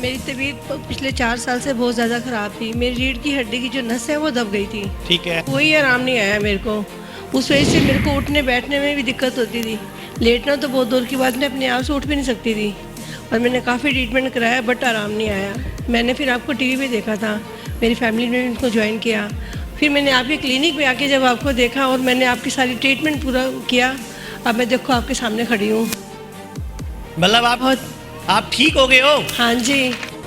मेरी तबीयत पिछले 4 साल से बहुत ज़्यादा ख़राब थी। मेरी रीढ़ की हड्डी की जो नस है वो दब गई थी। ठीक है। कोई आराम नहीं आया मेरे को। उस वजह से मेरे को उठने बैठने में भी दिक्कत होती थी। लेटना तो बहुत दूर की बात, मैं अपने आप से उठ भी नहीं सकती थी। और मैंने काफ़ी ट्रीटमेंट कराया बट आराम नहीं आया। मैंने फिर आपको टीवी पे देखा था, मेरी फैमिली ने उनको ज्वाइन किया। फिर मैंने आपके क्लिनिक में आके जब आपको देखा और मैंने आपकी सारी ट्रीटमेंट पूरा किया, अब मैं देखो आपके सामने खड़ी हूँ। मतलब आप ठीक हो गए हो? हाँ जी।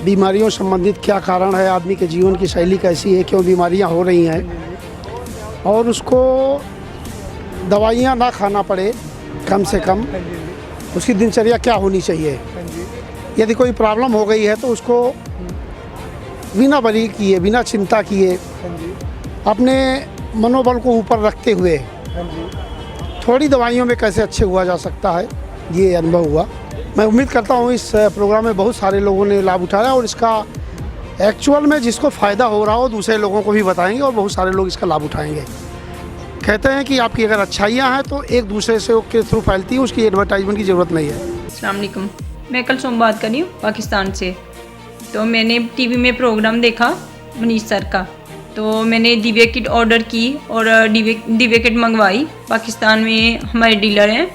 बीमारियों संबंधित क्या कारण है, आदमी के जीवन की शैली कैसी है, क्यों बीमारियां हो रही हैं, और उसको दवाइयां ना खाना पड़े, कम से कम उसकी दिनचर्या क्या होनी चाहिए। यदि कोई प्रॉब्लम हो गई है तो उसको बिना बरी किए, बिना चिंता किए, अपने मनोबल को ऊपर रखते हुए थोड़ी दवाइयों में कैसे अच्छे हुआ जा सकता है, ये अनुभव हुआ। मैं उम्मीद करता हूँ इस प्रोग्राम में बहुत सारे लोगों ने लाभ उठाया और इसका एक्चुअल में जिसको फ़ायदा हो रहा हो दूसरे लोगों को भी बताएंगे और बहुत सारे लोग इसका लाभ उठाएंगे। कहते हैं कि आपकी अगर अच्छाइयाँ हैं तो एक दूसरे से के थ्रू फैलती है, उसकी एडवर्टाइजमेंट की ज़रूरत नहीं है। अस्सलाम वालेकुम, मैं कल सोम बात कर रही हूँ पाकिस्तान से। तो मैंने टीवी में प्रोग्राम देखा मनीष सर का, तो मैंने दिव्या किट ऑर्डर की और दिव्या किट मंगवाई। पाकिस्तान में हमारे डीलर हैं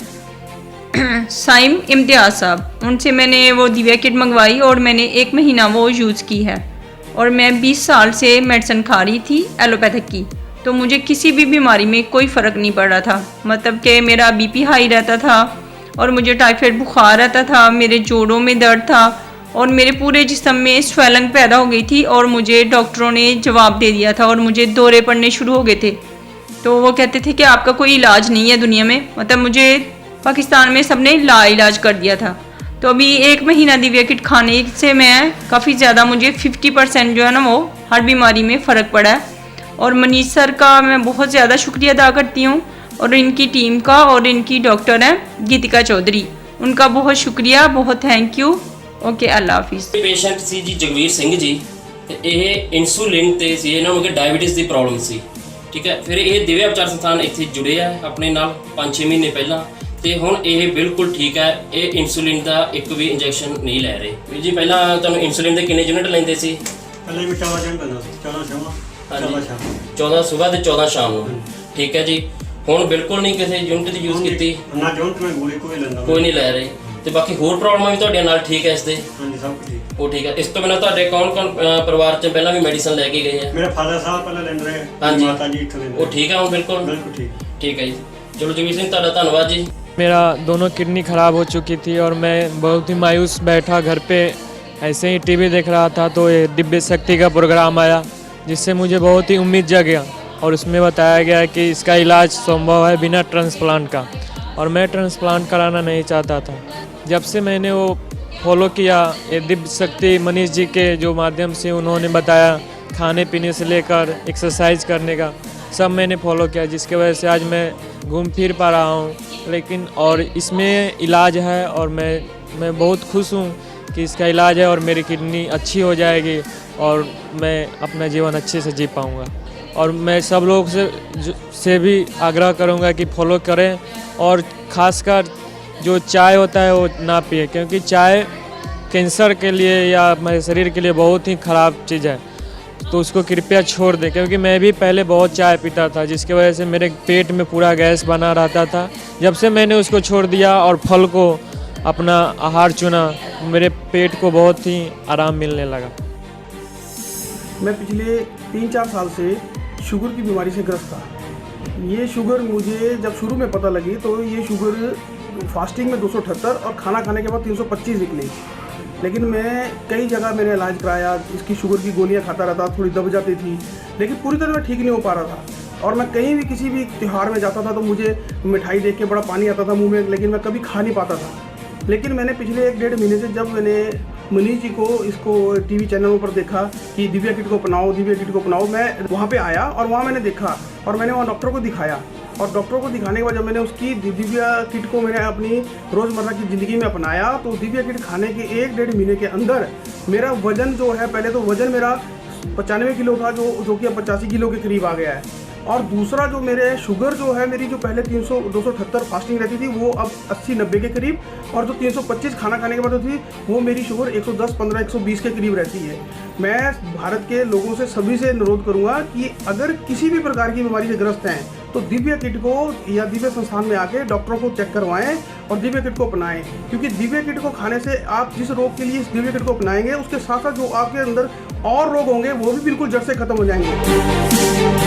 साइम इम्तियाज़ साहब, उनसे मैंने वो दिव्या किट मंगवाई और मैंने 1 महीना वो यूज़ की है। और मैं 20 साल से मेडिसिन खा रही थी एलोपैथिक की, तो मुझे किसी भी बीमारी में कोई फ़र्क नहीं पड़ रहा था। मतलब कि मेरा बीपी हाई रहता था और मुझे टाइफाइड बुखार रहता था, मेरे जोड़ों में दर्द था और मेरे पूरे जिस्म में स्वेलिंग पैदा हो गई थी। और मुझे डॉक्टरों ने जवाब दे दिया था और मुझे दौरे पड़ने शुरू हो गए थे। तो वो कहते थे कि आपका कोई इलाज नहीं है दुनिया में। मतलब मुझे पाकिस्तान में सबने लाइलाज कर दिया था। तो अभी 1 महीना दिव्या किट खाने से मैं काफ़ी ज़्यादा, मुझे 50% जो है ना वो हर बीमारी में फ़र्क पड़ा है। और मनीष सर का मैं बहुत ज़्यादा शुक्रिया अदा करती हूँ और इनकी टीम का, और इनकी डॉक्टर हैं गीतिका चौधरी, उनका बहुत शुक्रिया, बहुत थैंक यू। ओके, अल्लाह हाफिज़। पेशेंट सी जी जगवीर सिंह जी, ਤੇ ਇਹ ਇਨਸੂਲਿਨ ਤੇ ਸੀ, ਇਹਨਾਂ ਨੂੰ ਕਿ ਡਾਇਬੀਟਿਸ ਦੀ ਪ੍ਰੋਬਲਮ ਸੀ। ਠੀਕ ਹੈ, ਫਿਰ ਇਹ ਦਿਵਿਆ ਉਪਚਾਰ ਸੰਸਥਾਨ ਇੱਥੇ ਜੁੜੇ ਆ ਆਪਣੇ ਨਾਲ 5-6 ਮਹੀਨੇ ਪਹਿਲਾਂ, ਤੇ ਹੁਣ ਇਹ ਬਿਲਕੁਲ ਠੀਕ ਹੈ। ਇਹ ਇਨਸੂਲਿਨ ਦਾ ਇੱਕ ਵੀ ਇੰਜੈਕਸ਼ਨ ਨਹੀਂ ਲੈ ਰਹੇ। ਵੀਰ ਜੀ ਪਹਿਲਾਂ ਤੁਹਾਨੂੰ ਇਨਸੂਲਿਨ ਦੇ ਕਿੰਨੇ ਯੂਨਿਟ ਲੈਂਦੇ ਸੀ? ਪਹਿਲੇ ਵੀ 14 ਯੂਨਿਟ ਲੈਂਦਾ ਸੀ, 14 ਸ਼ਾਮ 14 ਸਵੇਰ ਤੇ 14 ਸ਼ਾਮ ਨੂੰ। ਠੀਕ ਹੈ ਜੀ, ਹੁਣ ਬਿਲਕੁਲ ਨਹੀਂ ਕਿਸੇ ਯੂਨਿਟ ਦੀ ਯੂਜ਼ ਕੀਤੀ? ਨਾ ਯੂਨਿਟ ਮੈਂ ਗੋਲੀ ਕੋਈ ਲੈਂਦਾ, ਕੋਈ ਨਹੀਂ ਲੈ ਰਹੇ। ਤੇ ਬਾਕੀ ਹੋਰ ਪ੍ਰੋਬਲਮਾਂ ਵੀ ਤੁਹਾਡੀਆਂ ਨਾਲ ਠੀਕ ਹੈ ਇਸ ਦੇ? ਹਾਂਜੀ ਸਭ ਕੁਝ ਠੀਕ। ਉਹ ਠੀਕ ਹੈ। ਇਸ ਤੋਂ ਬਿਨਾਂ ਤੁਹਾਡੇ ਕੌਣ ਪਰਿਵਾਰ 'ਚ ਪਹਿਲਾਂ ਵੀ ਮੈਡੀਸਨ ਲੈ ਕੇ ਗਏ ਆ? ਮੇਰੇ ਫਾਦਰ ਸਾਹਿਬ ਪਹਿਲਾਂ ਲੈਂਦੇ ਰਹੇ, ਹਾਂਜੀ। ਮਾਤਾ ਜੀ ਇੱਥੇ ਲੈਂਦੇ। ਉਹ ਠੀਕ ਹੈ ਹੁਣ ਬਿਲकुल? ਬਿਲकुल ठीक। ठीक है जी, चलो जगवीर सिंह ਤੁਹਾਡਾ ਧੰਨਵਾਦ जी। मेरा दोनों किडनी ख़राब हो चुकी थी और मैं बहुत ही मायूस बैठा घर पे, ऐसे ही टीवी देख रहा था तो ये दिव्य शक्ति का प्रोग्राम आया, जिससे मुझे बहुत ही उम्मीद जगी और उसमें बताया गया कि इसका इलाज संभव है बिना ट्रांसप्लांट का, और मैं ट्रांसप्लांट कराना नहीं चाहता था। जब से मैंने वो फॉलो किया, ये दिव्य शक्ति मनीष जी के जो माध्यम से उन्होंने बताया, खाने पीने से लेकर एक्सरसाइज करने का सब मैंने फॉलो किया, जिसके वजह से आज मैं घूम फिर पा रहा हूँ। लेकिन और इसमें इलाज है और मैं बहुत खुश हूँ कि इसका इलाज है और मेरी किडनी अच्छी हो जाएगी और मैं अपना जीवन अच्छे से जी पाऊँगा। और मैं सब लोग से भी आग्रह करूँगा कि फॉलो करें, और ख़ासकर जो चाय होता है वो ना पिए, क्योंकि चाय कैंसर के लिए या हमारे शरीर के लिए बहुत ही ख़राब चीज़ है। तो उसको कृपया छोड़ दें, क्योंकि मैं भी पहले बहुत चाय पीता था, जिसकी वजह से मेरे पेट में पूरा गैस बना रहता था। जब से मैंने उसको छोड़ दिया और फल को अपना आहार चुना, मेरे पेट को बहुत ही आराम मिलने लगा। मैं पिछले 3-4 साल से शुगर की बीमारी से ग्रस्त था। ये शुगर मुझे जब शुरू में पता लगी तो ये शुगर फास्टिंग में 278 और खाना खाने के बाद 325 निकली। लेकिन मैं कई जगह मैंने इलाज कराया, इसकी शुगर की गोलियां खाता रहता, थोड़ी दब जाती थी, लेकिन पूरी तरह ठीक नहीं हो पा रहा था। और मैं कहीं भी किसी भी त्यौहार में जाता था तो मुझे मिठाई देख के बड़ा पानी आता था मुंह में, लेकिन मैं कभी खा नहीं पाता था। लेकिन मैंने पिछले 1-1.5 महीने से जब मैंने मनीष जी को इसको टीवी चैनलों पर देखा कि दिव्या किट को अपनाओ, दिव्या किट को अपनाओ, मैं वहाँ पे आया और वहाँ मैंने देखा और मैंने वहाँ डॉक्टर को दिखाया। और डॉक्टर को दिखाने के बाद जब मैंने उसकी दिव्या किट को मैंने अपनी रोज़मर्रा की ज़िंदगी में अपनाया, तो दिव्या किट खाने के 1-1.5 महीने के अंदर मेरा वज़न जो है, पहले तो वज़न मेरा 95 किलो था, जो कि अब 85 किलो के करीब आ गया है। और दूसरा जो मेरे शुगर जो है मेरी जो पहले 278 फास्टिंग रहती थी वो अब 80-90 के करीब, और जो 325 खाना खाने के बाद होती थी वो मेरी शुगर 110-15 120 के करीब रहती है। मैं भारत के लोगों से सभी से अनुरोध करूंगा कि अगर किसी भी प्रकार की बीमारी से ग्रस्त हैं तो दिव्य किट को या दिव्य संस्थान में आके डॉक्टरों को चेक करवाएं और दिव्य किट को अपनाएं, क्योंकि दिव्य किट को खाने से आप जिस रोग के लिए इस दिव्य किट को अपनाएंगे उसके साथ साथ जो आपके अंदर और रोग होंगे वो भी बिल्कुल जड़ से खत्म हो जाएंगे।